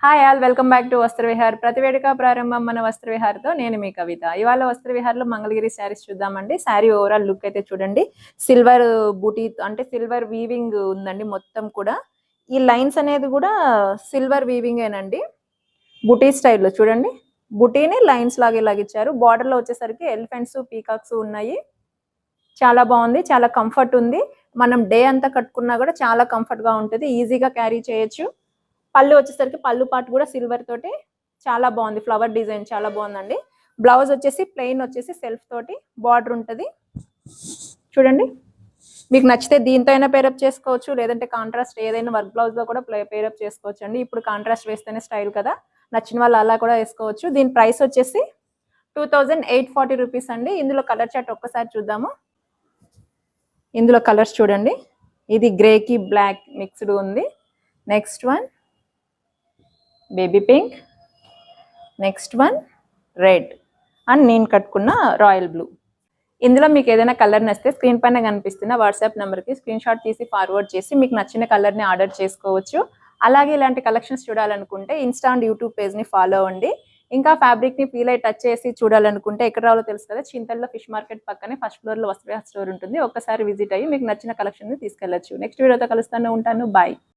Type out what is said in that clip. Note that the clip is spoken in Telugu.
Hi all, welcome back to Vastravihar. ప్రతి వేడుక ప్రారంభం మన వస్త్రవిహార్తో. నేను మీ కవిత. ఇవాళ వస్త్రవిహార్లో మంగళగిరి శారీస్ చూద్దామండి. శారీ ఓవరాల్ లుక్ అయితే చూడండి. సిల్వర్ బూటీ అంటే సిల్వర్ వీవింగ్ ఉందండి మొత్తం కూడా. ఈ లైన్స్ అనేది కూడా సిల్వర్ వీవింగేనండి. బుటీ స్టైల్లో చూడండి. బుటీని లైన్స్ లాగా ఇలాగిచ్చారు. బార్డర్లో వచ్చేసరికి ఎలిఫెంట్స్, పీకాక్స్ ఉన్నాయి. చాలా బాగుంది, చాలా కంఫర్ట్ ఉంది. మనం డే అంతా కట్టుకున్నా కూడా చాలా కంఫర్ట్గా ఉంటుంది, ఈజీగా క్యారీ చేయొచ్చు. పళ్ళు వచ్చేసరికి పళ్ళు పాటు కూడా సిల్వర్ తోటి చాలా బాగుంది. ఫ్లవర్ డిజైన్ చాలా బాగుందండి. బ్లౌజ్ వచ్చేసి ప్లెయిన్ వచ్చేసి సెల్ఫ్ తోటి బార్డర్ ఉంటుంది చూడండి. మీకు నచ్చితే దీంతో అయినా పేరప్ చేసుకోవచ్చు, లేదంటే కాంట్రాస్ట్ ఏదైనా వర్క్ బ్లౌజ్లో కూడా పేరప్ చేసుకోవచ్చు అండి. ఇప్పుడు కాంట్రాస్ట్ వేస్తేనే స్టైల్ కదా, నచ్చిన వాళ్ళు అలా కూడా వేసుకోవచ్చు. దీని ప్రైస్ వచ్చేసి 2840 రూపీస్ అండి. ఇందులో కలర్ చార్ట్ ఒక్కసారి చూద్దాము. ఇందులో కలర్స్ చూడండి. ఇది గ్రేకి బ్లాక్ మిక్స్డ్ ఉంది. Next one baby pink, next one red and నేను కట్టుకున్న రాయల్ బ్లూ. ఇందులో మీకు ఏదైనా కలర్ నచ్చితే స్క్రీన్ పైన కనిపిస్తున్న వాట్సాప్ నెంబర్కి స్క్రీన్ షాట్ తీసి ఫార్వర్డ్ చేసి మీకు నచ్చిన కలర్ని ఆర్డర్ చేసుకోవచ్చు. అలాగే ఇలాంటి కలెక్షన్స్ చూడాలనుకుంటే ఇన్స్టా అండ్ యూట్యూబ్ పేజ్ని ఫాలో అవ్వండి. ఇంకా ఫ్యాబ్రిక్ని ఫీల్ అయి టచ్ చేసి చూడాలనుకుంటే ఎక్కడ రావాలో తెలుసు కదా, చింతల్లో ఫిష్ మార్కెట్ పక్కనే ఫస్ట్ ఫ్లోర్లో వస్త్రవిహార్ స్టోర్ ఉంటుంది. ఒక్కసారి విజిట్ అయ్యి మీకు నచ్చిన కలెక్షన్ని తీసుకెళ్ళచ్చు. నెక్స్ట్ వీడియోతో కలుస్తాను, ఉంటాను, బాయ్.